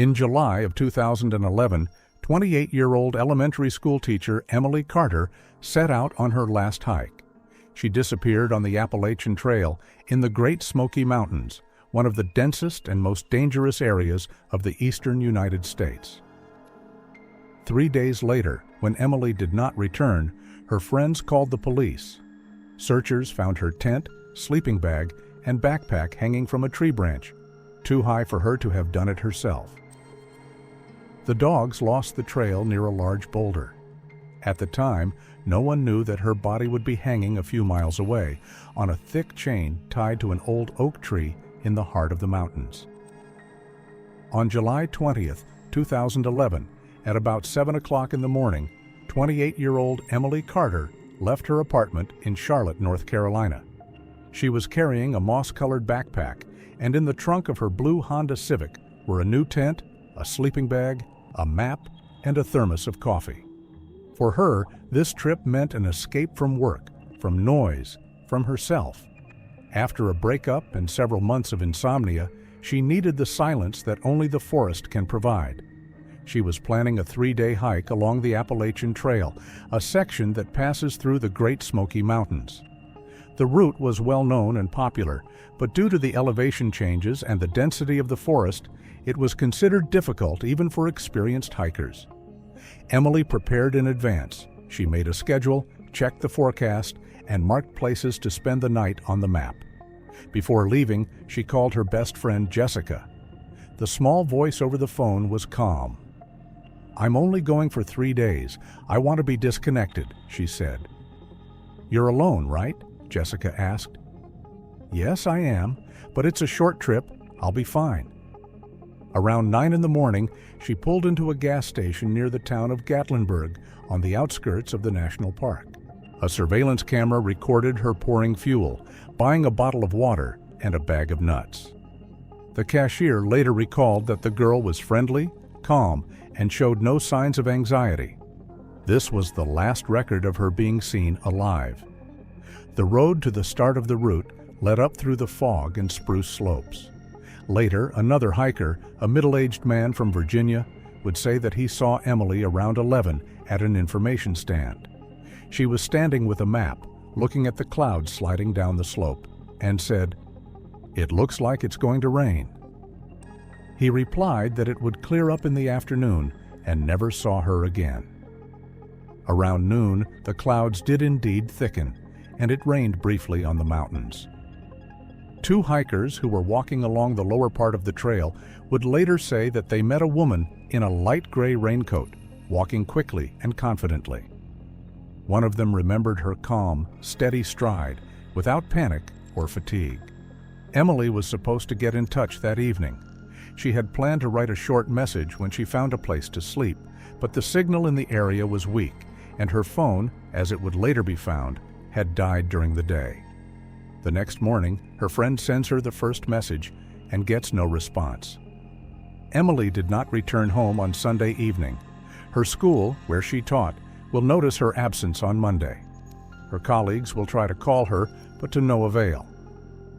In July of 2011, 28-year-old elementary school teacher Emily Carter set out on her last hike. She disappeared on the Appalachian Trail in the Great Smoky Mountains, one of the densest and most dangerous areas of the eastern United States. 3 days later, when Emily did not return, her friends called the police. Searchers found her tent, sleeping bag, and backpack hanging from a tree branch, too high for her to have done it herself. The dogs lost the trail near a large boulder. At the time, no one knew that her body would be hanging a few miles away on a thick chain tied to an old oak tree in the heart of the mountains. On July 20th, 2011, at about 7 o'clock in the morning, 28-year-old Emily Carter left her apartment in Charlotte, North Carolina. She was carrying a moss-colored backpack, and in the trunk of her blue Honda Civic were a new tent, a sleeping bag, a map, and a thermos of coffee. For her, this trip meant an escape from work, from noise, from herself. After a breakup and several months of insomnia, she needed the silence that only the forest can provide. She was planning a 3-day hike along the Appalachian Trail, a section that passes through the Great Smoky Mountains. The route was well known and popular, but due to the elevation changes and the density of the forest, it was considered difficult even for experienced hikers. Emily prepared in advance. She made a schedule, checked the forecast, and marked places to spend the night on the map. Before leaving, she called her best friend Jessica. The small voice over the phone was calm. "I'm only going for 3 days. I want to be disconnected," she said. "You're alone, right?" Jessica asked. "Yes, I am, but it's a short trip. I'll be fine." Around 9 in the morning, she pulled into a gas station near the town of Gatlinburg on the outskirts of the national park. A surveillance camera recorded her pouring fuel, buying a bottle of water, and a bag of nuts. The cashier later recalled that the girl was friendly, calm, and showed no signs of anxiety. This was the last record of her being seen alive. The road to the start of the route led up through the fog and spruce slopes. Later, another hiker, a middle-aged man from Virginia, would say that he saw Emily around 11 at an information stand. She was standing with a map, looking at the clouds sliding down the slope, and said, "It looks like it's going to rain." He replied that it would clear up in the afternoon and never saw her again. Around noon, the clouds did indeed thicken, and it rained briefly on the mountains. 2 hikers who were walking along the lower part of the trail would later say that they met a woman in a light gray raincoat, walking quickly and confidently. One of them remembered her calm, steady stride, without panic or fatigue. Emily was supposed to get in touch that evening. She had planned to write a short message when she found a place to sleep, but the signal in the area was weak, and her phone, as it would later be found, had died during the day. The next morning, her friend sends her the first message and gets no response. Emily did not return home on Sunday evening. Her school, where she taught, will notice her absence on Monday. Her colleagues will try to call her, but to no avail.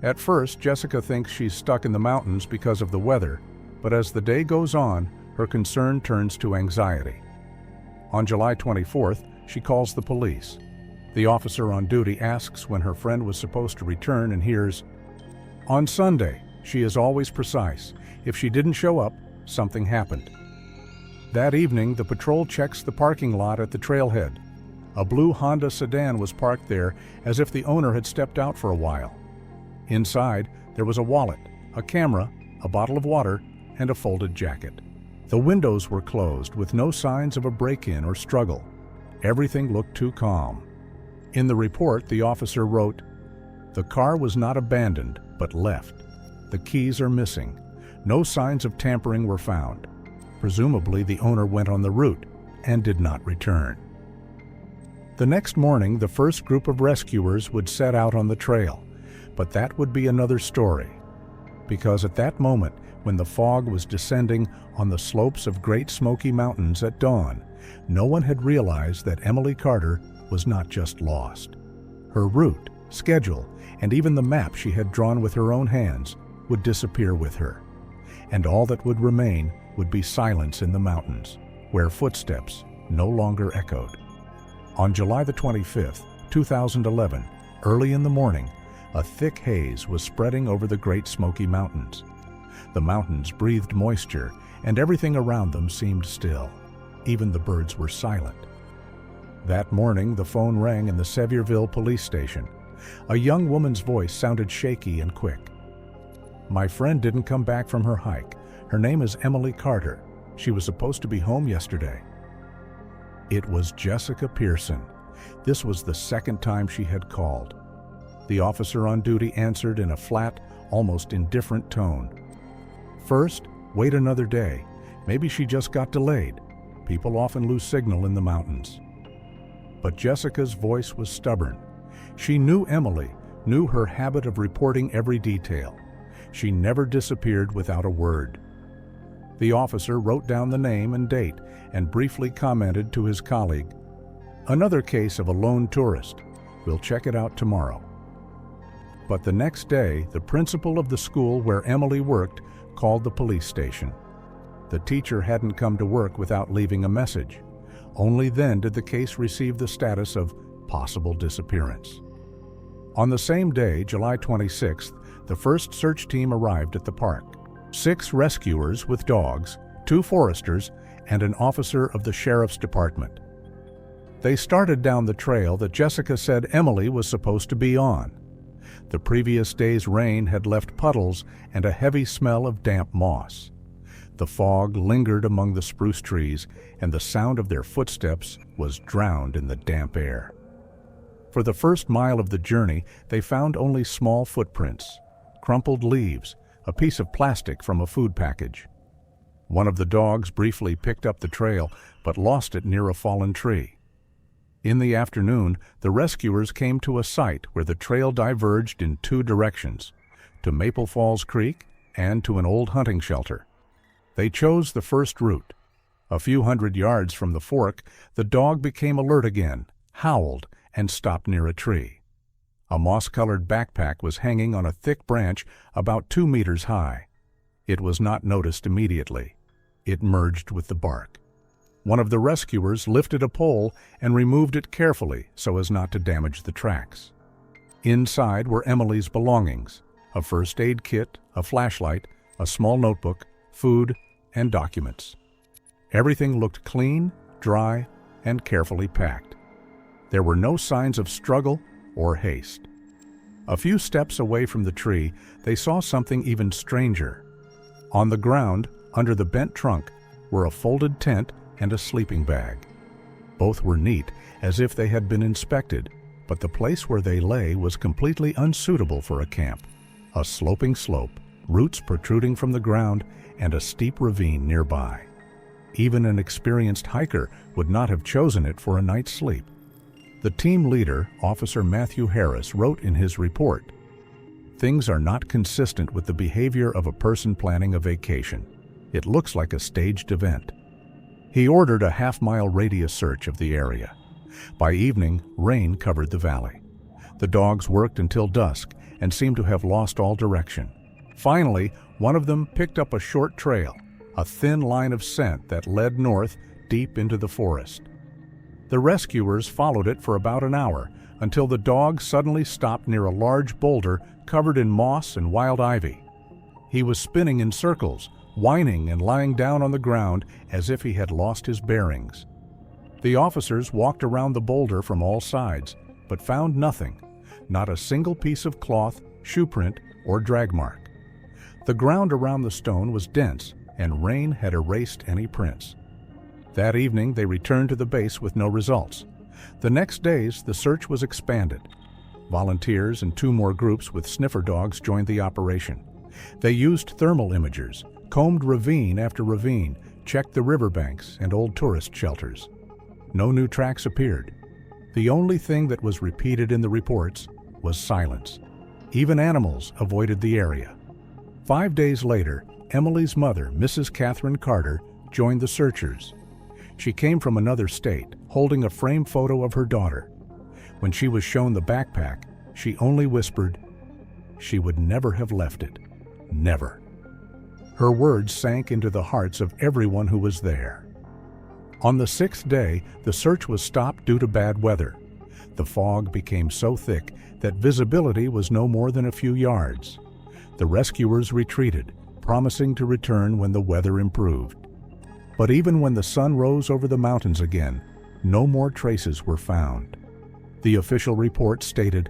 At first, Jessica thinks she's stuck in the mountains because of the weather, but as the day goes on, her concern turns to anxiety. On July 24th, she calls the police. The officer on duty asks when her friend was supposed to return and hears, "On Sunday." She is always precise. If she didn't show up, something happened. That evening, the patrol checks the parking lot at the trailhead. A blue Honda sedan was parked there as if the owner had stepped out for a while. Inside, there was a wallet, a camera, a bottle of water, and a folded jacket. The windows were closed with no signs of a break-in or struggle. Everything looked too calm. In the report, the officer wrote, "The car was not abandoned, but left. The keys are missing. No signs of tampering were found. Presumably, the owner went on the route and did not return." The next morning, the first group of rescuers would set out on the trail, but that would be another story. Because at that moment, when the fog was descending on the slopes of Great Smoky Mountains at dawn, no one had realized that Emily Carter was not just lost. Her route, schedule, and even the map she had drawn with her own hands would disappear with her, and all that would remain would be silence in the mountains, where footsteps no longer echoed. On July the 25th, 2011, early in the morning, a thick haze was spreading over the Great Smoky Mountains. The mountains breathed moisture, and everything around them seemed still. Even the birds were silent. That morning, the phone rang in the Sevierville police station. A young woman's voice sounded shaky and quick. "My friend didn't come back from her hike. Her name is Emily Carter. She was supposed to be home yesterday." It was Jessica Pearson. This was the second time she had called. The officer on duty answered in a flat, almost indifferent tone. "First, wait another day. Maybe she just got delayed. People often lose signal in the mountains." But Jessica's voice was stubborn. She knew Emily, knew her habit of reporting every detail. She never disappeared without a word. The officer wrote down the name and date and briefly commented to his colleague, "Another case of a lone tourist. We'll check it out tomorrow." But the next day, the principal of the school where Emily worked called the police station. The teacher hadn't come to work without leaving a message. Only then did the case receive the status of possible disappearance. On the same day, July 26th, the first search team arrived at the park. 6 rescuers with dogs, 2 foresters, and an officer of the sheriff's department. They started down the trail that Jessica said Emily was supposed to be on. The previous day's rain had left puddles and a heavy smell of damp moss. The fog lingered among the spruce trees, and the sound of their footsteps was drowned in the damp air. For the first mile of the journey, they found only small footprints, crumpled leaves, a piece of plastic from a food package. One of the dogs briefly picked up the trail, but lost it near a fallen tree. In the afternoon, the rescuers came to a site where the trail diverged in 2 directions, to Maple Falls Creek and to an old hunting shelter. They chose the first route. A few hundred yards from the fork, the dog became alert again, howled, and stopped near a tree. A moss-colored backpack was hanging on a thick branch about 2 meters high. It was not noticed immediately. It merged with the bark. One of the rescuers lifted a pole and removed it carefully so as not to damage the tracks. Inside were Emily's belongings, a first aid kit, a flashlight, a small notebook, food, and documents. Everything looked clean, dry, and carefully packed. There were no signs of struggle or haste. A few steps away from the tree, they saw something even stranger. On the ground, under the bent trunk, were a folded tent and a sleeping bag. Both were neat, as if they had been inspected, but the place where they lay was completely unsuitable for a camp. A sloping slope, roots protruding from the ground, and a steep ravine nearby. Even an experienced hiker would not have chosen it for a night's sleep. The team leader, Officer Matthew Harris, wrote in his report, "Things are not consistent with the behavior of a person planning a vacation. It looks like a staged event." He ordered a half-mile radius search of the area. By evening, rain covered the valley. The dogs worked until dusk and seemed to have lost all direction. Finally, one of them picked up a short trail, a thin line of scent that led north deep into the forest. The rescuers followed it for about an hour until the dog suddenly stopped near a large boulder covered in moss and wild ivy. He was spinning in circles, whining and lying down on the ground as if he had lost his bearings. The officers walked around the boulder from all sides, but found nothing, not a single piece of cloth, shoe print, or drag mark. The ground around the stone was dense, and rain had erased any prints. That evening, they returned to the base with no results. The next days, the search was expanded. Volunteers and 2 more groups with sniffer dogs joined the operation. They used thermal imagers, combed ravine after ravine, checked the riverbanks and old tourist shelters. No new tracks appeared. The only thing that was repeated in the reports was silence. Even animals avoided the area. 5 days later, Emily's mother, Mrs. Catherine Carter, joined the searchers. She came from another state, holding a framed photo of her daughter. When she was shown the backpack, she only whispered, "She would never have left it. Never." Her words sank into the hearts of everyone who was there. On the 6th day, the search was stopped due to bad weather. The fog became so thick that visibility was no more than a few yards. The rescuers retreated, promising to return when the weather improved. But even when the sun rose over the mountains again, no more traces were found. The official report stated,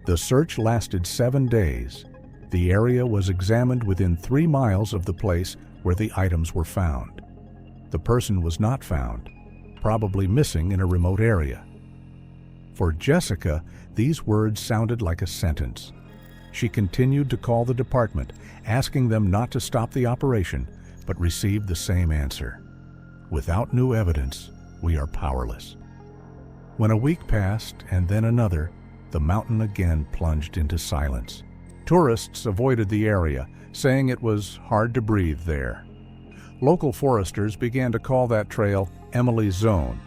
"The search lasted 7 days. The area was examined within 3 miles of the place where the items were found. The person was not found, probably missing in a remote area." For Jessica, these words sounded like a sentence. She continued to call the department, asking them not to stop the operation, but received the same answer. "Without new evidence, we are powerless." When a week passed and then another, the mountain again plunged into silence. Tourists avoided the area, saying it was hard to breathe there. Local foresters began to call that trail Emily's Zone.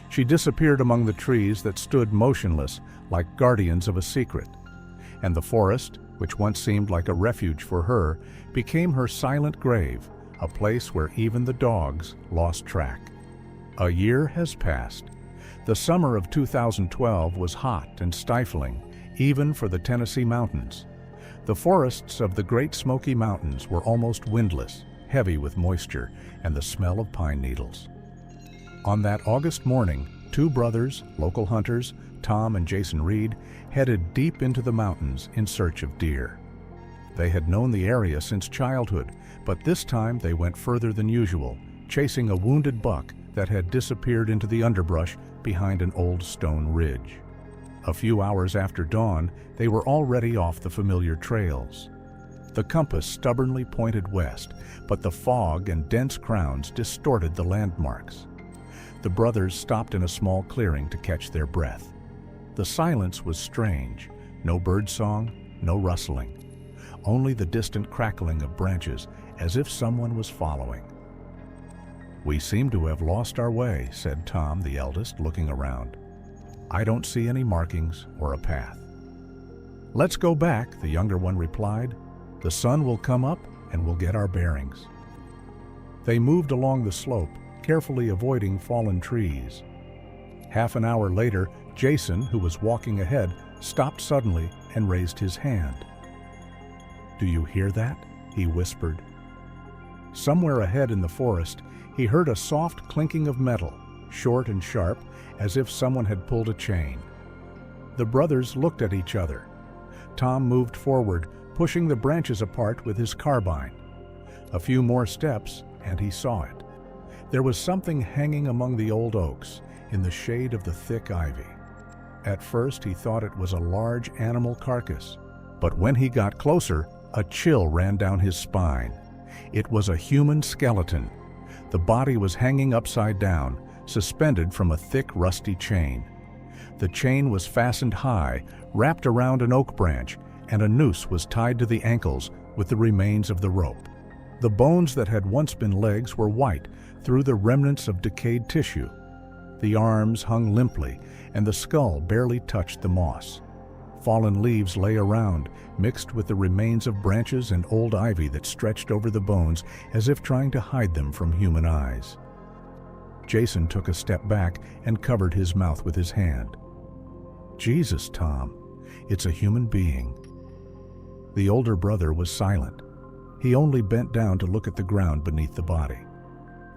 She disappeared among the trees that stood motionless like guardians of a secret. And the forest, which once seemed like a refuge for her, became her silent grave, a place where even the dogs lost track. A year has passed. The summer of 2012 was hot and stifling, even for the Tennessee mountains. The forests of the Great Smoky Mountains were almost windless, heavy with moisture and the smell of pine needles. On that August morning, 2 brothers, local hunters, Tom and Jason Reed, headed deep into the mountains in search of deer. They had known the area since childhood, but this time they went further than usual, chasing a wounded buck that had disappeared into the underbrush behind an old stone ridge. A few hours after dawn, they were already off the familiar trails. The compass stubbornly pointed west, but the fog and dense crowns distorted the landmarks. The brothers stopped in a small clearing to catch their breath. The silence was strange. No birdsong, no rustling. Only the distant crackling of branches, as if someone was following. "We seem to have lost our way," said Tom, the eldest, looking around. "I don't see any markings or a path." "Let's go back," the younger one replied. "The sun will come up and we'll get our bearings." They moved along the slope, carefully avoiding fallen trees. Half an hour later, Jason, who was walking ahead, stopped suddenly and raised his hand. "Do you hear that?" he whispered. Somewhere ahead in the forest, he heard a soft clinking of metal, short and sharp, as if someone had pulled a chain. The brothers looked at each other. Tom moved forward, pushing the branches apart with his carbine. A few more steps, and he saw it. There was something hanging among the old oaks, in the shade of the thick ivy. At first he thought it was a large animal carcass, but when he got closer, a chill ran down his spine. It was a human skeleton. The body was hanging upside down, suspended from a thick, rusty chain. The chain was fastened high, wrapped around an oak branch, and a noose was tied to the ankles with the remains of the rope. The bones that had once been legs were white through the remnants of decayed tissue. The arms hung limply, and the skull barely touched the moss. Fallen leaves lay around, mixed with the remains of branches and old ivy that stretched over the bones as if trying to hide them from human eyes. Jason took a step back and covered his mouth with his hand. "Jesus, Tom, it's a human being." The older brother was silent. He only bent down to look at the ground beneath the body.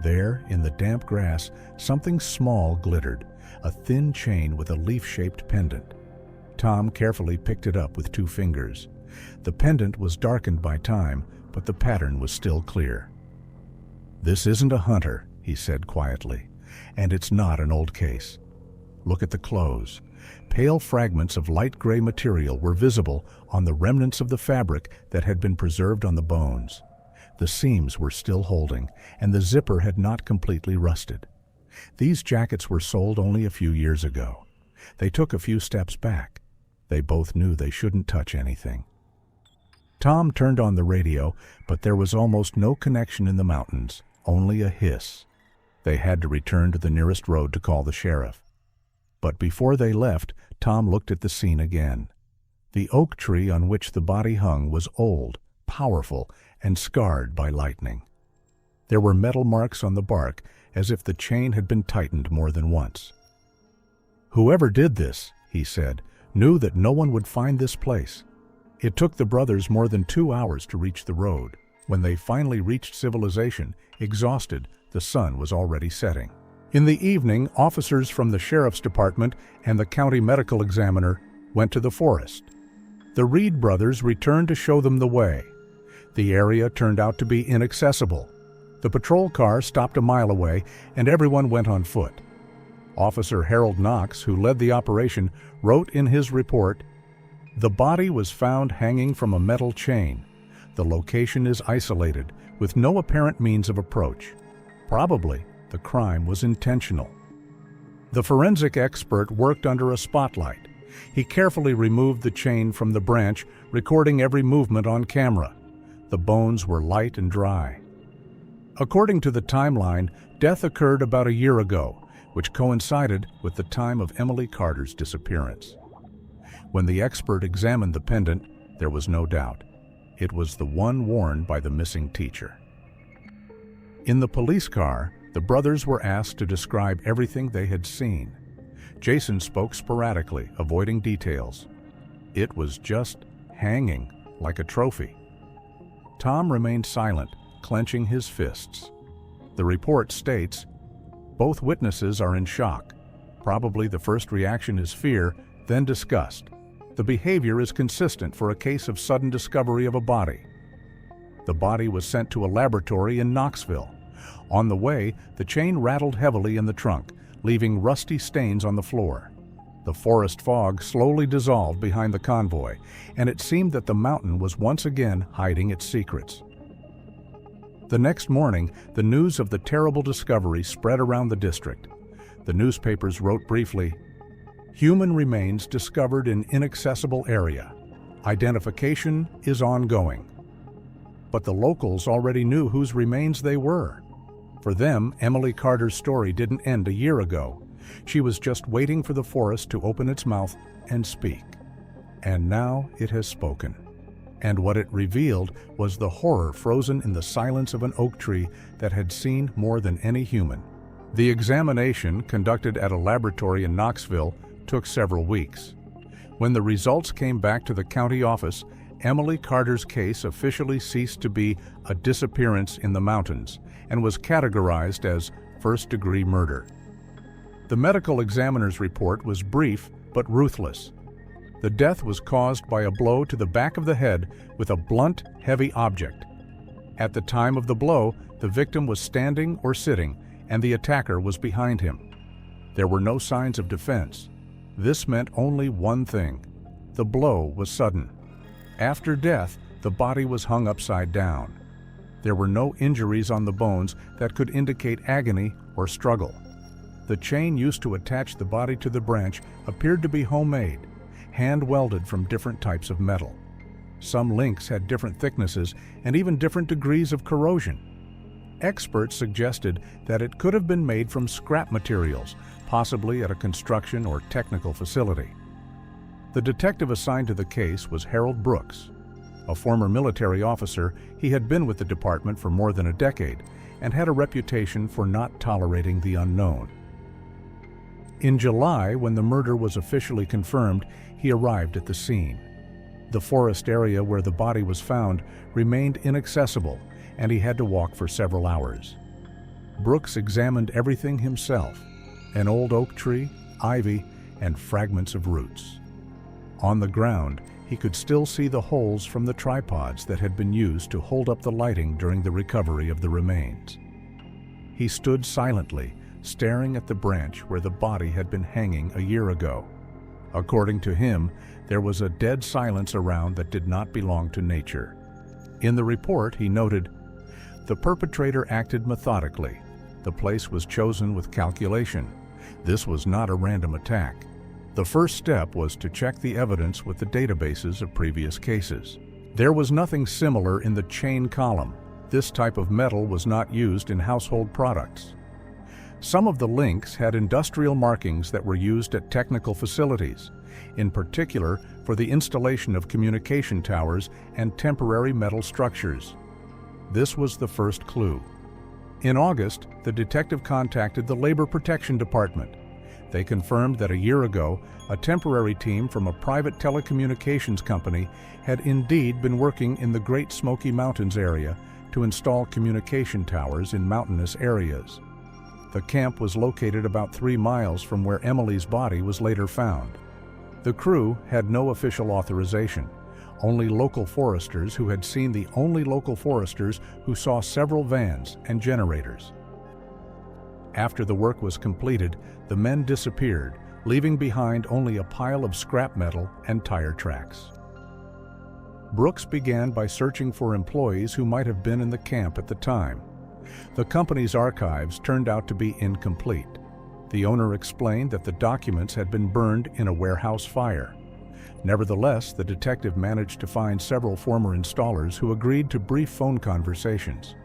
There, in the damp grass, something small glittered, a thin chain with a leaf-shaped pendant. Tom carefully picked it up with 2 fingers. The pendant was darkened by time, but the pattern was still clear. "This isn't a hunter," he said quietly, "and it's not an old case. Look at the clothes. Pale fragments of light gray material were visible on the remnants of the fabric that had been preserved on the bones. The seams were still holding, and the zipper had not completely rusted. These jackets were sold only a few years ago. They took a few steps back. They both knew they shouldn't touch anything." Tom turned on the radio, but there was almost no connection in the mountains, only a hiss. They had to return to the nearest road to call the sheriff. But before they left, Tom looked at the scene again. The oak tree on which the body hung was old, powerful, and scarred by lightning. There were metal marks on the bark, as if the chain had been tightened more than once. "Whoever did this," he said, "knew that no one would find this place." It took the brothers more than 2 hours to reach the road. When they finally reached civilization, exhausted, the sun was already setting. In the evening, officers from the sheriff's department and the county medical examiner went to the forest. The Reed brothers returned to show them the way. The area turned out to be inaccessible. The patrol car stopped a mile away, and everyone went on foot. Officer Harold Knox, who led the operation, wrote in his report, "The body was found hanging from a metal chain. The location is isolated, with no apparent means of approach. Probably, the crime was intentional." The forensic expert worked under a spotlight. He carefully removed the chain from the branch, recording every movement on camera. The bones were light and dry. According to the timeline, death occurred about a year ago, which coincided with the time of Emily Carter's disappearance. When the expert examined the pendant, there was no doubt. It was the one worn by the missing teacher. In the police car, the brothers were asked to describe everything they had seen. Jason spoke sporadically, avoiding details. It was just hanging like a trophy. Tom remained silent, clenching his fists. The report states, "Both witnesses are in shock. Probably the first reaction is fear, then disgust. The behavior is consistent for a case of sudden discovery of a body." The body was sent to a laboratory in Knoxville. On the way, the chain rattled heavily in the trunk, leaving rusty stains on the floor. The forest fog slowly dissolved behind the convoy, and it seemed that the mountain was once again hiding its secrets. The next morning, the news of the terrible discovery spread around the district. The newspapers wrote briefly, "Human remains discovered in inaccessible area. Identification is ongoing." But the locals already knew whose remains they were. For them, Emily Carter's story didn't end a year ago. She was just waiting for the forest to open its mouth and speak. And now it has spoken. And what it revealed was the horror frozen in the silence of an oak tree that had seen more than any human. The examination, conducted at a laboratory in Knoxville, took several weeks. When the results came back to the county office, Emily Carter's case officially ceased to be a disappearance in the mountains and was categorized as first-degree murder. The medical examiner's report was brief but ruthless. The death was caused by a blow to the back of the head with a blunt, heavy object. At the time of the blow, the victim was standing or sitting, and the attacker was behind him. There were no signs of defense. This meant only one thing: the blow was sudden. After death, the body was hung upside down. There were no injuries on the bones that could indicate agony or struggle. The chain used to attach the body to the branch appeared to be homemade, hand-welded from different types of metal. Some links had different thicknesses and even different degrees of corrosion. Experts suggested that it could have been made from scrap materials, possibly at a construction or technical facility. The detective assigned to the case was Harold Brooks. A former military officer, he had been with the department for more than a decade and had a reputation for not tolerating the unknown. In July, when the murder was officially confirmed, he arrived at the scene. The forest area where the body was found remained inaccessible, and he had to walk for several hours. Brooks examined everything himself: an old oak tree, ivy, and fragments of roots. On the ground, he could still see the holes from the tripods that had been used to hold up the lighting during the recovery of the remains. He stood silently, staring at the branch where the body had been hanging a year ago. According to him, there was a dead silence around that did not belong to nature. In the report, he noted, "The perpetrator acted methodically. The place was chosen with calculation. This was not a random attack. The first step was to check the evidence with the databases of previous cases. There was nothing similar in the chain column. This type of metal was not used in household products. Some of the links had industrial markings that were used at technical facilities, in particular for the installation of communication towers and temporary metal structures. This was the first clue. In August, the detective contacted the Labor Protection Department. They confirmed that a year ago, a temporary team from a private telecommunications company had indeed been working in the Great Smoky Mountains area to install communication towers in mountainous areas. The camp was located about 3 miles from where Emily's body was later found. The crew had no official authorization, only local foresters who had seen the only local foresters who saw several vans and generators. After the work was completed, the men disappeared, leaving behind only a pile of scrap metal and tire tracks. Brooks began by searching for employees who might have been in the camp at the time. The company's archives turned out to be incomplete. The owner explained that the documents had been burned in a warehouse fire. Nevertheless, the detective managed to find several former installers who agreed to brief phone conversations.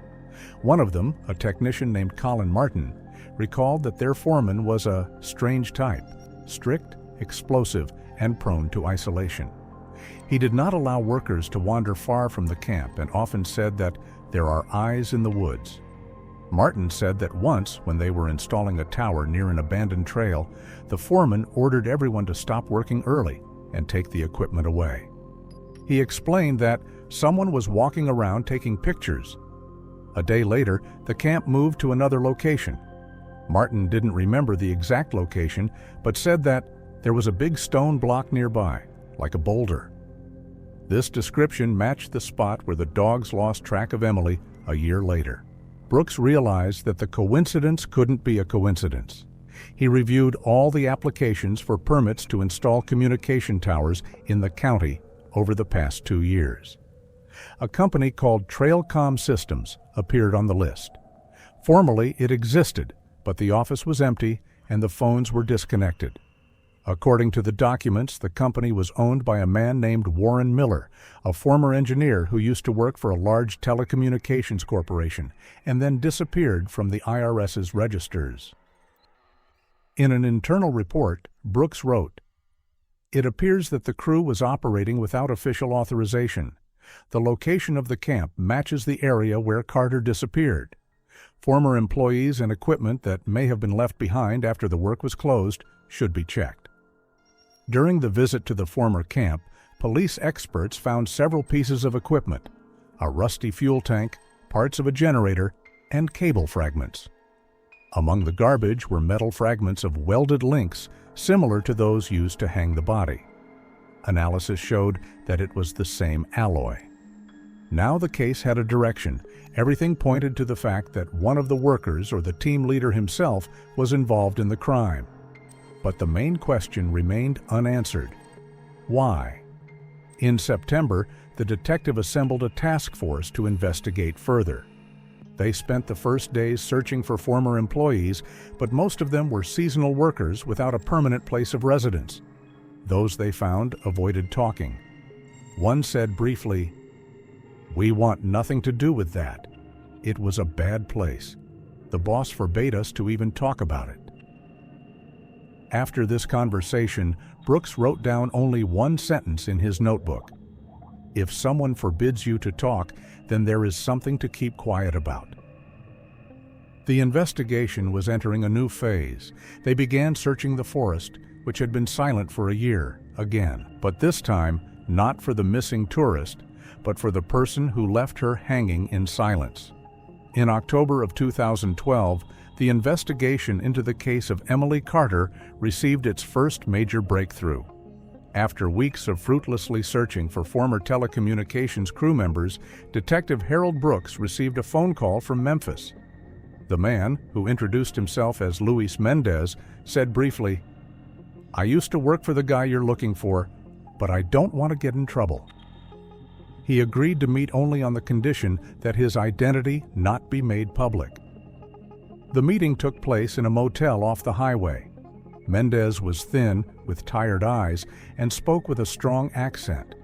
One of them, a technician named Colin Martin, recalled that their foreman was a strange type, strict, explosive, and prone to isolation. He did not allow workers to wander far from the camp and often said that there are eyes in the woods. Martin said that once, when they were installing a tower near an abandoned trail, the foreman ordered everyone to stop working early and take the equipment away. He explained that someone was walking around taking pictures. A day later, the camp moved to another location. Martin didn't remember the exact location, but said that there was a big stone block nearby, like a boulder. This description matched the spot where the dogs lost track of Emily a year later. Brooks realized that the coincidence couldn't be a coincidence. He reviewed all the applications for permits to install communication towers in the county over the past 2 years. A company called Trailcom Systems appeared on the list. Formally, it existed, but the office was empty and the phones were disconnected. According to the documents, the company was owned by a man named Warren Miller, a former engineer who used to work for a large telecommunications corporation and then disappeared from the IRS's registers. In an internal report, Brooks wrote, "It appears that the crew was operating without official authorization. The location of the camp matches the area where Carter disappeared. Former employees and equipment that may have been left behind after the work was closed should be checked." During the visit to the former camp, police experts found several pieces of equipment: a rusty fuel tank, parts of a generator, and cable fragments. Among the garbage were metal fragments of welded links similar to those used to hang the body. Analysis showed that it was the same alloy. Now the case had a direction. Everything pointed to the fact that one of the workers or the team leader himself was involved in the crime. But the main question remained unanswered. Why? In September, the detective assembled a task force to investigate further. They spent the first days searching for former employees, but most of them were seasonal workers without a permanent place of residence. Those they found avoided talking. One said briefly, "We want nothing to do with that. It was a bad place. The boss forbade us to even talk about it." After this conversation, Brooks wrote down only one sentence in his notebook. "If someone forbids you to talk, then there is something to keep quiet about." The investigation was entering a new phase. They began searching the forest, which had been silent for a year, again, but this time not for the missing tourist, but for the person who left her hanging in silence. In October of 2012, the investigation into the case of Emily Carter received its first major breakthrough. After weeks of fruitlessly searching for former telecommunications crew members, Detective Harold Brooks received a phone call from Memphis. The man, who introduced himself as Luis Mendez, said briefly, "I used to work for the guy you're looking for, but I don't want to get in trouble." He agreed to meet only on the condition that his identity not be made public. The meeting took place in a motel off the highway. Mendez was thin, with tired eyes, and spoke with a strong accent.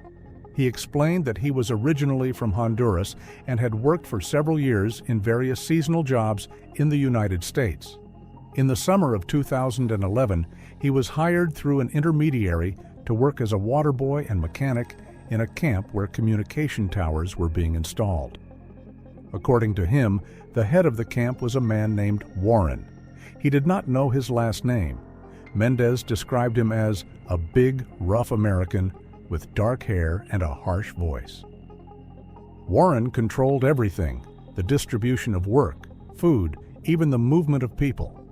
He explained that he was originally from Honduras and had worked for several years in various seasonal jobs in the United States. In the summer of 2011, he was hired through an intermediary to work as a water boy and mechanic in a camp where communication towers were being installed. According to him, the head of the camp was a man named Warren. He did not know his last name. Mendez described him as a big, rough American with dark hair and a harsh voice. Warren controlled everything: the distribution of work, food, even the movement of people.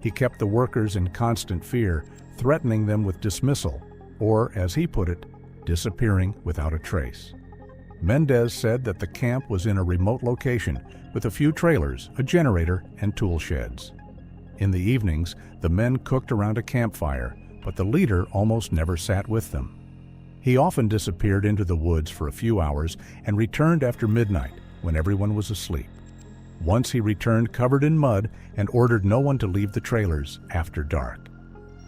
He kept the workers in constant fear, threatening them with dismissal, or, as he put it, disappearing without a trace. Mendez said that the camp was in a remote location with a few trailers, a generator, and tool sheds. In the evenings, the men cooked around a campfire, but the leader almost never sat with them. He often disappeared into the woods for a few hours and returned after midnight when everyone was asleep. Once he returned covered in mud and ordered no one to leave the trailers after dark.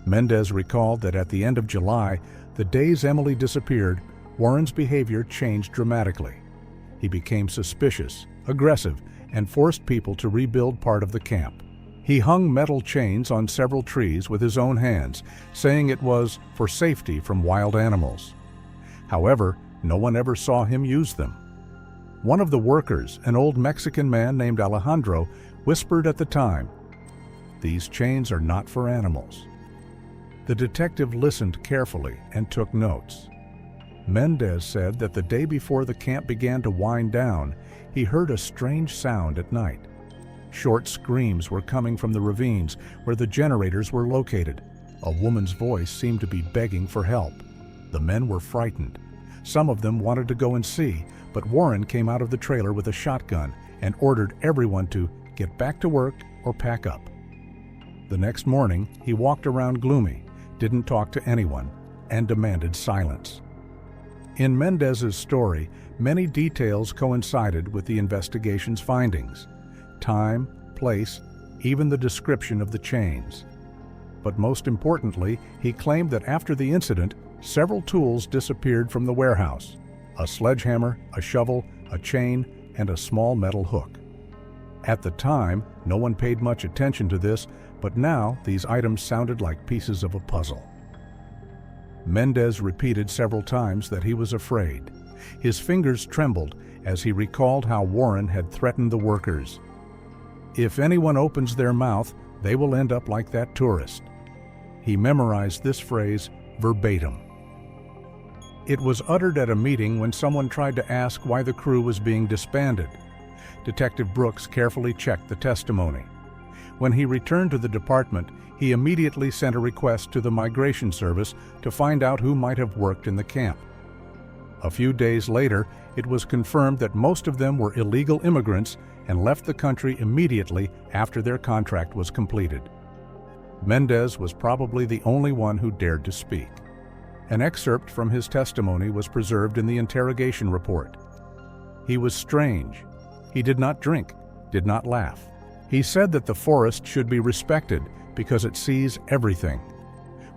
Mendez recalled that at the end of July, the days Emily disappeared, Warren's behavior changed dramatically. He became suspicious, aggressive, and forced people to rebuild part of the camp. He hung metal chains on several trees with his own hands, saying it was for safety from wild animals. However, no one ever saw him use them. One of the workers, an old Mexican man named Alejandro, whispered at the time, "These chains are not for animals." The detective listened carefully and took notes. Mendez said that the day before the camp began to wind down, he heard a strange sound at night. Short screams were coming from the ravines where the generators were located. A woman's voice seemed to be begging for help. The men were frightened. Some of them wanted to go and see, but Warren came out of the trailer with a shotgun and ordered everyone to get back to work or pack up. The next morning, he walked around gloomy, didn't talk to anyone, and demanded silence. In Mendez's story, many details coincided with the investigation's findings: time, place, even the description of the chains. But most importantly, he claimed that after the incident, several tools disappeared from the warehouse: a sledgehammer, a shovel, a chain, and a small metal hook. At the time, no one paid much attention to this, but now these items sounded like pieces of a puzzle. Mendez repeated several times that he was afraid. His fingers trembled as he recalled how Warren had threatened the workers. "If anyone opens their mouth, they will end up like that tourist." He memorized this phrase verbatim. It was uttered at a meeting when someone tried to ask why the crew was being disbanded. Detective Brooks carefully checked the testimony. When he returned to the department, he immediately sent a request to the Migration Service to find out who might have worked in the camp. A few days later, it was confirmed that most of them were illegal immigrants and left the country immediately after their contract was completed. Mendez was probably the only one who dared to speak. An excerpt from his testimony was preserved in the interrogation report. He was strange. He did not drink, did not laugh. He said that the forest should be respected because it sees everything.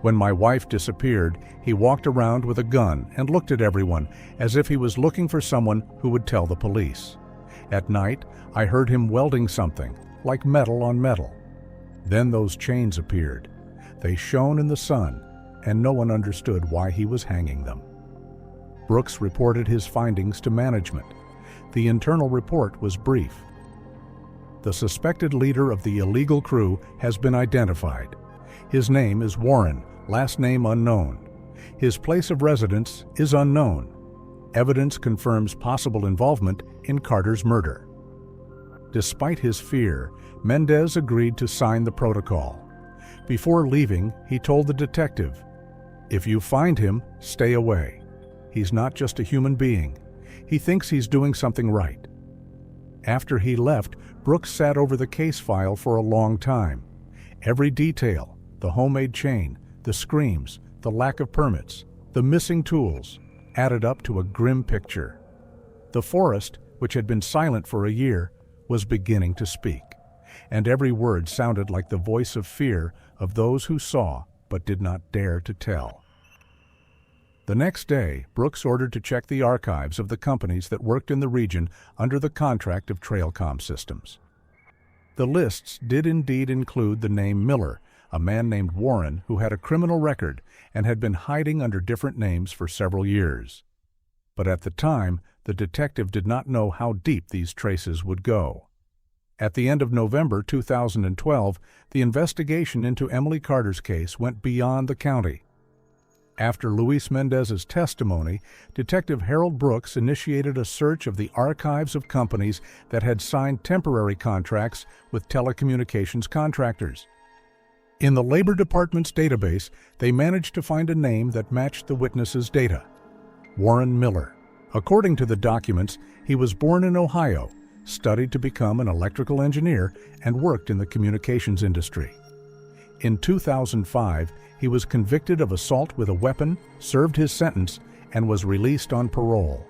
When my wife disappeared, he walked around with a gun and looked at everyone as if he was looking for someone who would tell the police. At night, I heard him welding something, like metal on metal. Then those chains appeared. They shone in the sun, and no one understood why he was hanging them. Brooks reported his findings to management. The internal report was brief. The suspected leader of the illegal crew has been identified. His name is Warren, last name unknown. His place of residence is unknown. Evidence confirms possible involvement in Carter's murder. Despite his fear, Mendez agreed to sign the protocol. Before leaving, he told the detective, "If you find him, stay away. He's not just a human being. He thinks he's doing something right." After he left, Brooks sat over the case file for a long time. Every detail, the homemade chain, the screams, the lack of permits, the missing tools, added up to a grim picture. The forest, which had been silent for a year, was beginning to speak, and every word sounded like the voice of fear of those who saw but did not dare to tell. The next day, Brooks ordered to check the archives of the companies that worked in the region under the contract of Trailcom Systems. The lists did indeed include the name Miller, a man named Warren who had a criminal record and had been hiding under different names for several years. But at the time, the detective did not know how deep these traces would go. At the end of November 2012, the investigation into Emily Carter's case went beyond the county. After Luis Mendez's testimony, Detective Harold Brooks initiated a search of the archives of companies that had signed temporary contracts with telecommunications contractors. In the Labor Department's database, they managed to find a name that matched the witness's data: Warren Miller. According to the documents, he was born in Ohio, studied to become an electrical engineer, and worked in the communications industry. In 2005, he was convicted of assault with a weapon, served his sentence, and was released on parole.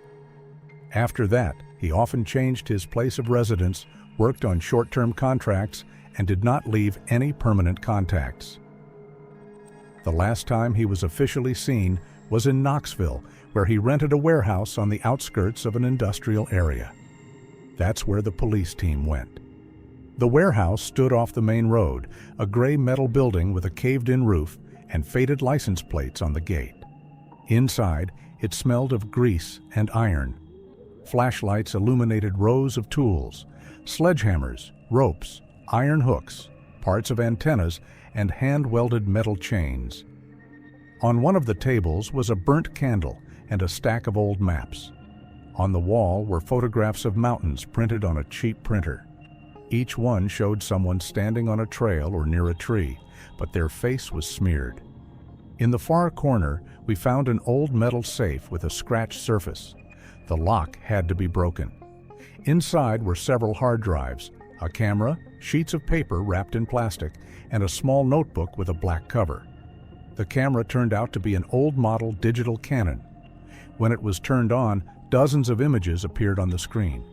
After that, he often changed his place of residence, worked on short-term contracts, and did not leave any permanent contacts. The last time he was officially seen was in Knoxville, where he rented a warehouse on the outskirts of an industrial area. That's where the police team went. The warehouse stood off the main road, a gray metal building with a caved-in roof and faded license plates on the gate. Inside, it smelled of grease and iron. Flashlights illuminated rows of tools: sledgehammers, ropes, iron hooks, parts of antennas, and hand-welded metal chains. On one of the tables was a burnt candle and a stack of old maps. On the wall were photographs of mountains printed on a cheap printer. Each one showed someone standing on a trail or near a tree, but their face was smeared. In the far corner, we found an old metal safe with a scratched surface. The lock had to be broken. Inside were several hard drives, a camera, sheets of paper wrapped in plastic, and a small notebook with a black cover. The camera turned out to be an old model digital Canon. When it was turned on, dozens of images appeared on the screen.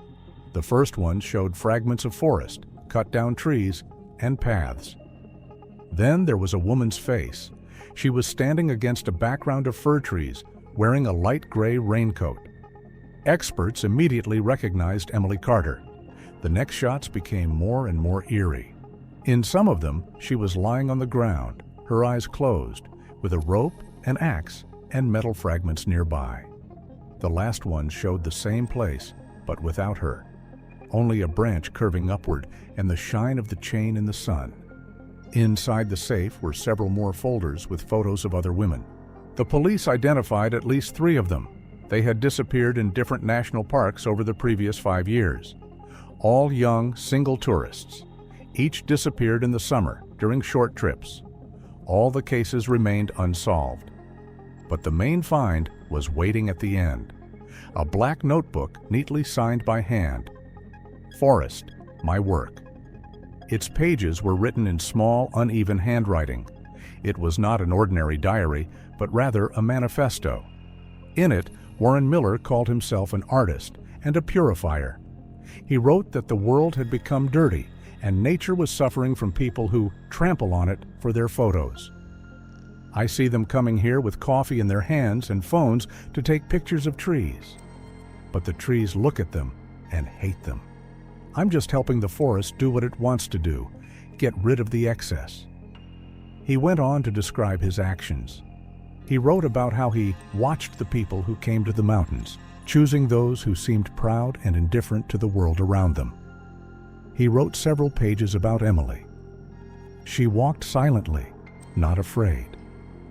The first one showed fragments of forest, cut down trees, and paths. Then there was a woman's face. She was standing against a background of fir trees, wearing a light gray raincoat. Experts immediately recognized Emily Carter. The next shots became more and more eerie. In some of them, she was lying on the ground, her eyes closed, with a rope, an axe, and metal fragments nearby. The last one showed the same place, but without her. Only a branch curving upward and the shine of the chain in the sun. Inside the safe were several more folders with photos of other women. The police identified at least 3 of them. They had disappeared in different national parks over the previous 5 years. All young, single tourists. Each disappeared in the summer, during short trips. All the cases remained unsolved. But the main find was waiting at the end. A black notebook neatly signed by hand. Forest, my work. Its pages were written in small, uneven handwriting. It was not an ordinary diary, but rather a manifesto. In it, Warren Miller called himself an artist and a purifier. He wrote that the world had become dirty and nature was suffering from people who trample on it for their photos. I see them coming here with coffee in their hands and phones to take pictures of trees. But the trees look at them and hate them. I'm just helping the forest do what it wants to do, get rid of the excess. He went on to describe his actions. He wrote about how he watched the people who came to the mountains, choosing those who seemed proud and indifferent to the world around them. He wrote several pages about Emily. She walked silently, not afraid.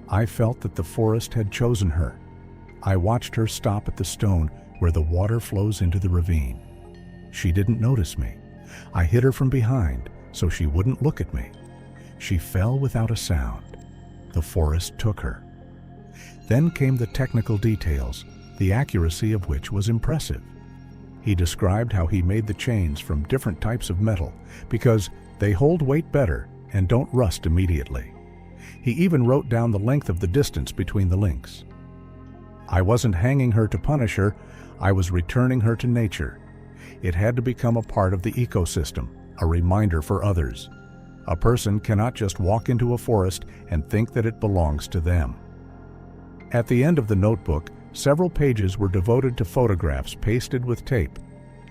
I felt that the forest had chosen her. I watched her stop at the stone where the water flows into the ravine. She didn't notice me. I hid her from behind so she wouldn't look at me. She fell without a sound. The forest took her. Then came the technical details, the accuracy of which was impressive. He described how he made the chains from different types of metal because they hold weight better and don't rust immediately. He even wrote down the length of the distance between the links. I wasn't hanging her to punish her, I was returning her to nature. It had to become a part of the ecosystem, a reminder for others. A person cannot just walk into a forest and think that it belongs to them. At the end of the notebook, several pages were devoted to photographs pasted with tape.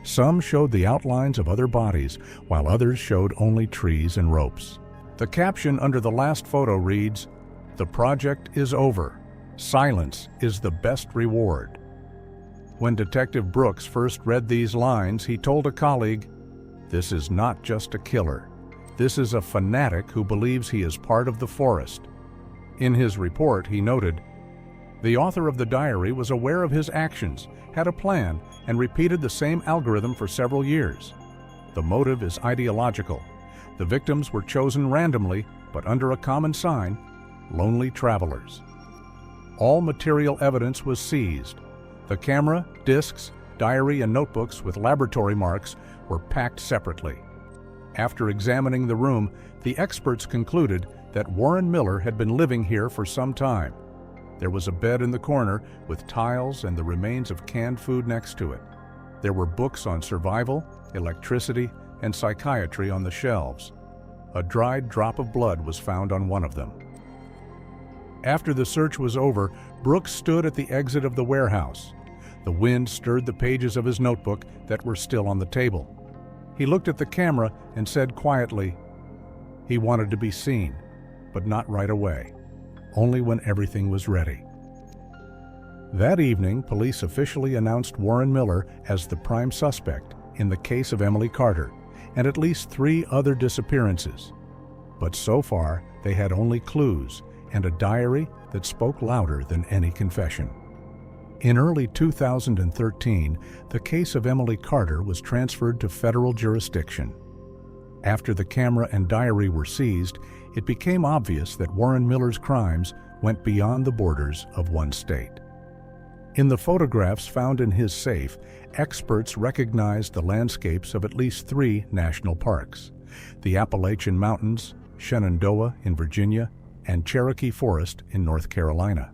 Some showed the outlines of other bodies, while others showed only trees and ropes. The caption under the last photo reads, "The project is over. Silence is the best reward." When Detective Brooks first read these lines, he told a colleague, "This is not just a killer. This is a fanatic who believes he is part of the forest." In his report, he noted, "The author of the diary was aware of his actions, had a plan, and repeated the same algorithm for several years. The motive is ideological. The victims were chosen randomly, but under a common sign: lonely travelers." All material evidence was seized. The camera, discs, diary, and notebooks with laboratory marks were packed separately. After examining the room, the experts concluded that Warren Miller had been living here for some time. There was a bed in the corner with tiles and the remains of canned food next to it. There were books on survival, electricity, and psychiatry on the shelves. A dried drop of blood was found on one of them. After the search was over, Brooks stood at the exit of the warehouse. The wind stirred the pages of his notebook that were still on the table. He looked at the camera and said quietly, he wanted to be seen, but not right away, only when everything was ready. That evening, police officially announced Warren Miller as the prime suspect in the case of Emily Carter and at least 3 other disappearances. But so far, they had only clues and a diary that spoke louder than any confession. In early 2013, the case of Emily Carter was transferred to federal jurisdiction. After the camera and diary were seized, it became obvious that Warren Miller's crimes went beyond the borders of one state. In the photographs found in his safe, experts recognized the landscapes of at least 3 national parks: the Appalachian Mountains, Shenandoah in Virginia, and Cherokee Forest in North Carolina.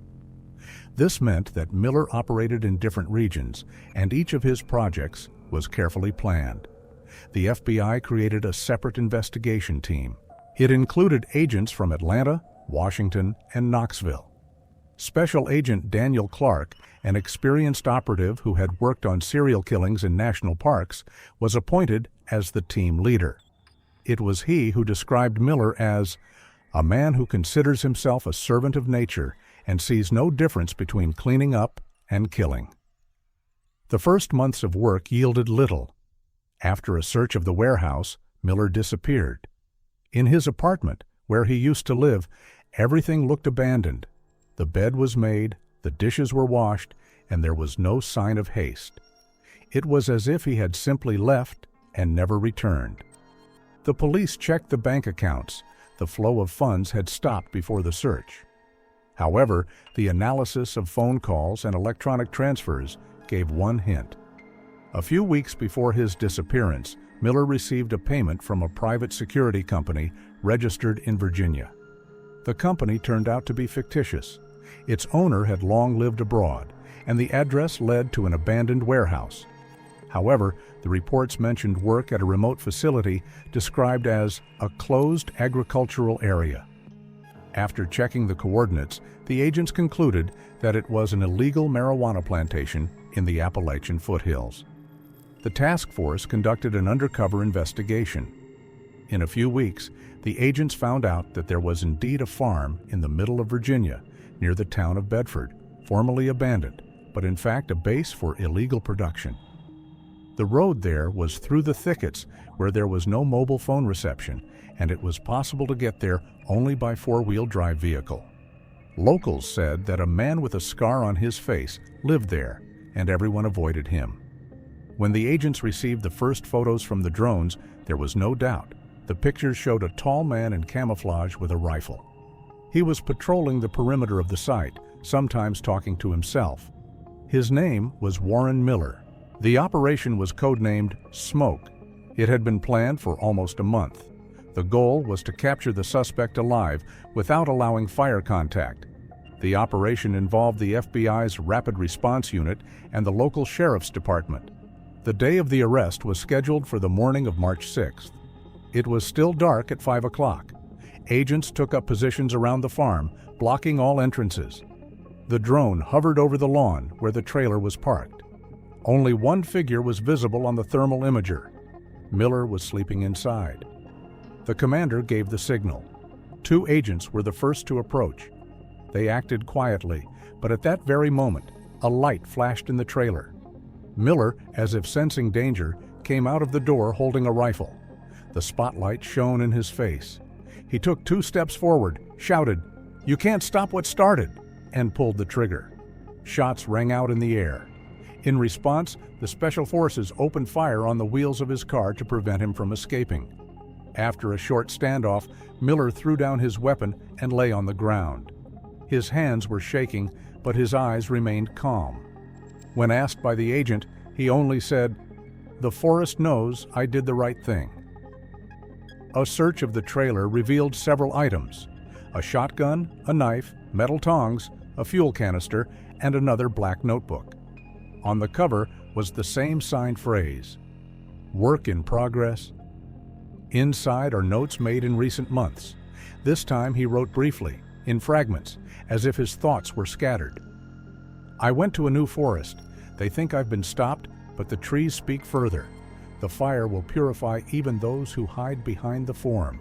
This meant that Miller operated in different regions, and each of his projects was carefully planned. The FBI created a separate investigation team. It included agents from Atlanta, Washington, and Knoxville. Special Agent Daniel Clark, an experienced operative who had worked on serial killings in national parks, was appointed as the team leader. It was he who described Miller as a man who considers himself a servant of nature and sees no difference between cleaning up and killing. The first months of work yielded little. After a search of the warehouse, Miller disappeared. In his apartment, where he used to live, everything looked abandoned. The bed was made, the dishes were washed, and there was no sign of haste. It was as if he had simply left and never returned. The police checked the bank accounts. The flow of funds had stopped before the search. However, the analysis of phone calls and electronic transfers gave one hint. A few weeks before his disappearance, Miller received a payment from a private security company registered in Virginia. The company turned out to be fictitious. Its owner had long lived abroad, and the address led to an abandoned warehouse. However, the reports mentioned work at a remote facility described as a closed agricultural area. After checking the coordinates, the agents concluded that it was an illegal marijuana plantation in the Appalachian foothills. The task force conducted an undercover investigation. In a few weeks, the agents found out that there was indeed a farm in the middle of Virginia, near the town of Bedford, formerly abandoned, but in fact a base for illegal production. The road there was through the thickets where there was no mobile phone reception, and it was possible to get there only by four-wheel drive vehicle. Locals said that a man with a scar on his face lived there, and everyone avoided him. When the agents received the first photos from the drones, there was no doubt. The pictures showed a tall man in camouflage with a rifle. He was patrolling the perimeter of the site, sometimes talking to himself. His name was Warren Miller. The operation was codenamed Smoke. It had been planned for almost a month. The goal was to capture the suspect alive without allowing fire contact. The operation involved the FBI's Rapid Response Unit and the local sheriff's department. The day of the arrest was scheduled for the morning of March 6th. It was still dark at 5 o'clock. Agents took up positions around the farm, blocking all entrances. The drone hovered over the lawn where the trailer was parked. Only one figure was visible on the thermal imager. Miller was sleeping inside. The commander gave the signal. 2 agents were the first to approach. They acted quietly, but at that very moment, a light flashed in the trailer. Miller, as if sensing danger, came out of the door holding a rifle. The spotlight shone in his face. He took 2 steps forward, shouted, "You can't stop what started," and pulled the trigger. Shots rang out in the air. In response, the Special Forces opened fire on the wheels of his car to prevent him from escaping. After a short standoff, Miller threw down his weapon and lay on the ground. His hands were shaking, but his eyes remained calm. When asked by the agent, he only said, "The forest knows I did the right thing." A search of the trailer revealed several items: a shotgun, a knife, metal tongs, a fuel canister, and another black notebook. On the cover was the same signed phrase, "Work in progress." Inside are notes made in recent months. This time he wrote briefly, in fragments, as if his thoughts were scattered. "I went to a new forest. They think I've been stopped, but the trees speak further. The fire will purify even those who hide behind the form."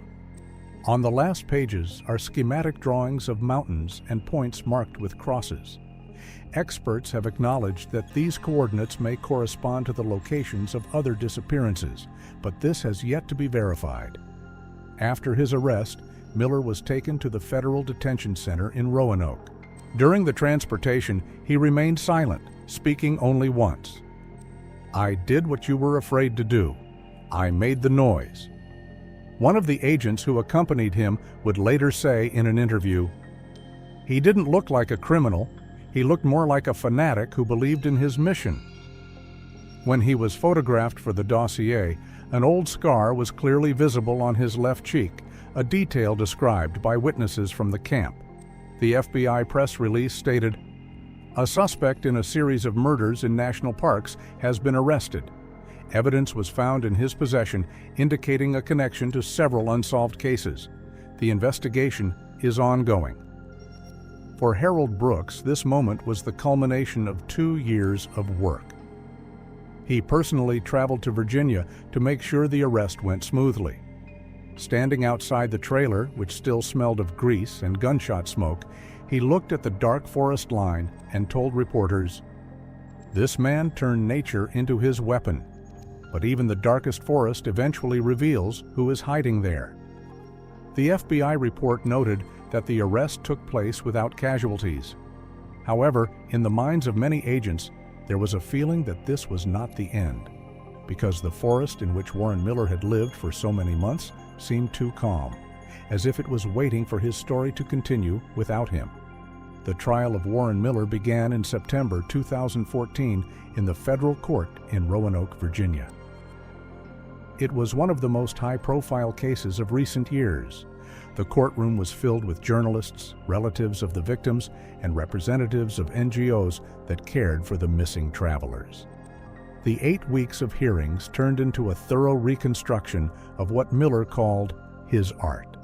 On the last pages are schematic drawings of mountains and points marked with crosses. Experts have acknowledged that these coordinates may correspond to the locations of other disappearances, but this has yet to be verified. After his arrest, Miller was taken to the Federal Detention Center in Roanoke. During the transportation, he remained silent, speaking only once. "I did what you were afraid to do. I made the noise." One of the agents who accompanied him would later say in an interview, "He didn't look like a criminal. He looked more like a fanatic who believed in his mission." When he was photographed for the dossier, an old scar was clearly visible on his left cheek, a detail described by witnesses from the camp. The FBI press release stated, "A suspect in a series of murders in national parks has been arrested. Evidence was found in his possession indicating a connection to several unsolved cases. The investigation is ongoing." For Harold Brooks, this moment was the culmination of 2 years of work. He personally traveled to Virginia to make sure the arrest went smoothly. Standing outside the trailer, which still smelled of grease and gunshot smoke, he looked at the dark forest line and told reporters, "This man turned nature into his weapon. But even the darkest forest eventually reveals who is hiding there." The FBI report noted that the arrest took place without casualties. However, in the minds of many agents, there was a feeling that this was not the end, because the forest in which Warren Miller had lived for so many months seemed too calm, as if it was waiting for his story to continue without him. The trial of Warren Miller began in September 2014 in the federal court in Roanoke, Virginia. It was one of the most high-profile cases of recent years. The courtroom was filled with journalists, relatives of the victims, and representatives of NGOs that cared for the missing travelers. The 8 weeks of hearings turned into a thorough reconstruction of what Miller called his art.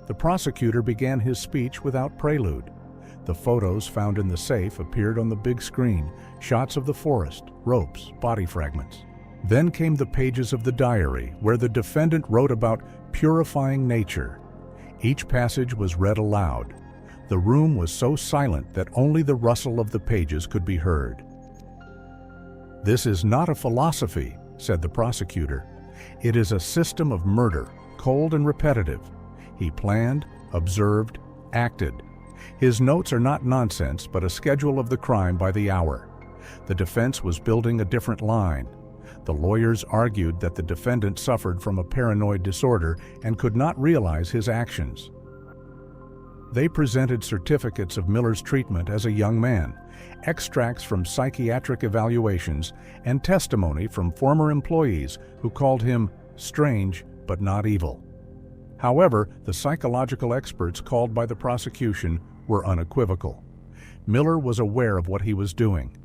The prosecutor began his speech without prelude. The photos found in the safe appeared on the big screen, shots of the forest, ropes, body fragments. Then came the pages of the diary, where the defendant wrote about purifying nature. Each passage was read aloud. The room was so silent that only the rustle of the pages could be heard. "This is not a philosophy," said the prosecutor. "It is a system of murder, cold and repetitive. He planned, observed, acted. His notes are not nonsense, but a schedule of the crime by the hour." The defense was building a different line. The lawyers argued that the defendant suffered from a paranoid disorder and could not realize his actions. They presented certificates of Miller's treatment as a young man, extracts from psychiatric evaluations, and testimony from former employees who called him strange but not evil. However, the psychological experts called by the prosecution were unequivocal. Miller was aware of what he was doing.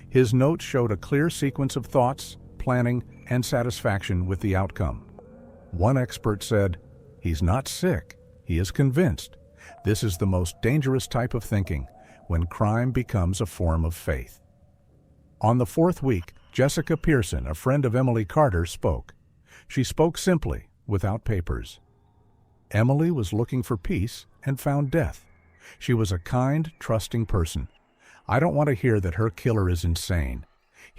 His notes showed a clear sequence of thoughts, planning, and satisfaction with the outcome. One expert said, "He's not sick, he is convinced. This is the most dangerous type of thinking, when crime becomes a form of faith." On the 4th week, Jessica Pearson, a friend of Emily Carter, spoke. She spoke simply, without papers. Emily was looking for peace and found death. She was a kind, trusting person. "I don't want to hear that her killer is insane.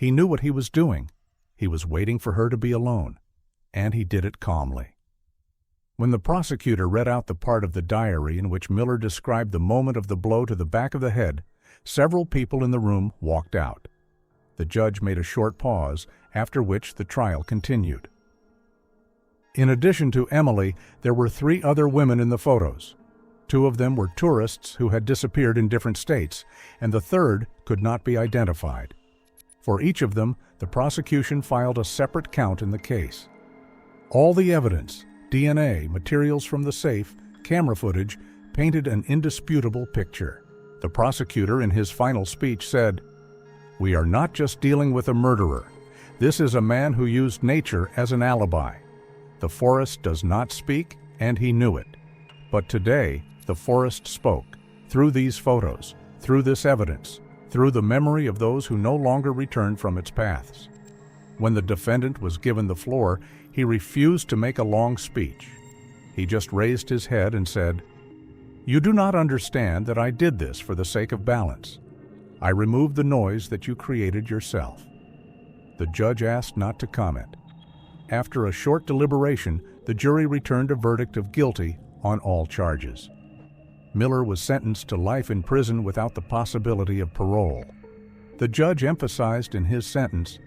He knew what he was doing. He was waiting for her to be alone, and he did it calmly. When the prosecutor read out the part of the diary in which Miller described the moment of the blow to the back of the head, several people in the room walked out. The judge made a short pause, after which the trial continued. In addition to Emily, there were 3 other women in the photos. 2 of them were tourists who had disappeared in different states, and the third could not be identified. For each of them, the prosecution filed a separate count in the case. All the evidence, DNA, materials from the safe, camera footage, painted an indisputable picture. The prosecutor, in his final speech, said, "We are not just dealing with a murderer. This is a man who used nature as an alibi. The forest does not speak, and he knew it. But today, the forest spoke, through these photos, through this evidence, through the memory of those who no longer return from its paths." When the defendant was given the floor, he refused to make a long speech. He just raised his head and said, "You do not understand that I did this for the sake of balance. I removed the noise that you created yourself." The judge asked not to comment. After a short deliberation, the jury returned a verdict of guilty on all charges. Miller was sentenced to life in prison without the possibility of parole. The judge emphasized in his sentence,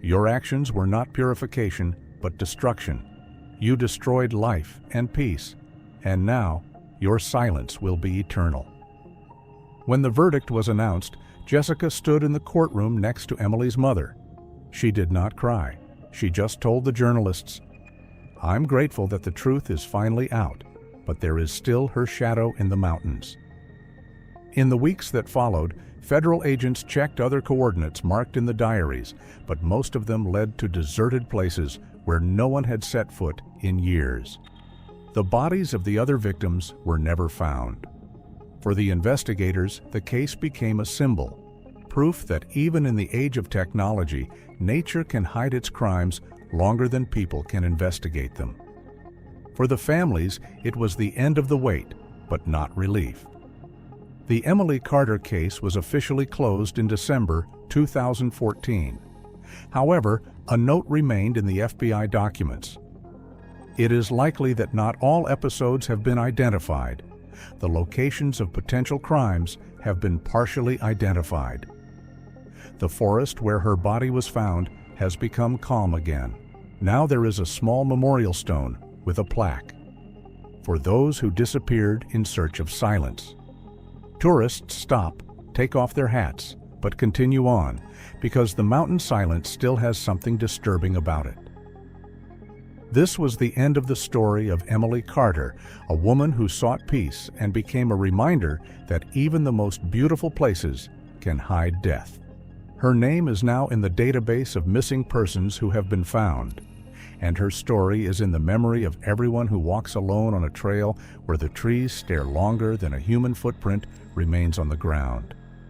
"Your actions were not purification, but destruction. You destroyed life and peace, and now your silence will be eternal." When the verdict was announced, Jessica stood in the courtroom next to Emily's mother. She did not cry. She just told the journalists, "I'm grateful that the truth is finally out, but there is still her shadow in the mountains." In the weeks that followed, federal agents checked other coordinates marked in the diaries, but most of them led to deserted places where no one had set foot in years. The bodies of the other victims were never found. For the investigators, the case became a symbol, proof that even in the age of technology, nature can hide its crimes longer than people can investigate them. For the families, it was the end of the wait, but not relief. The Emily Carter case was officially closed in December 2014. However, a note remained in the FBI documents. It is likely that not all episodes have been identified. The locations of potential crimes have been partially identified. The forest where her body was found has become calm again. Now there is a small memorial stone with a plaque for those who disappeared in search of silence. Tourists stop, take off their hats, but continue on because the mountain silence still has something disturbing about it. This was the end of the story of Emily Carter, a woman who sought peace and became a reminder that even the most beautiful places can hide death. Her name is now in the database of missing persons who have been found, and her story is in the memory of everyone who walks alone on a trail where the trees stare longer than a human footprint remains on the ground.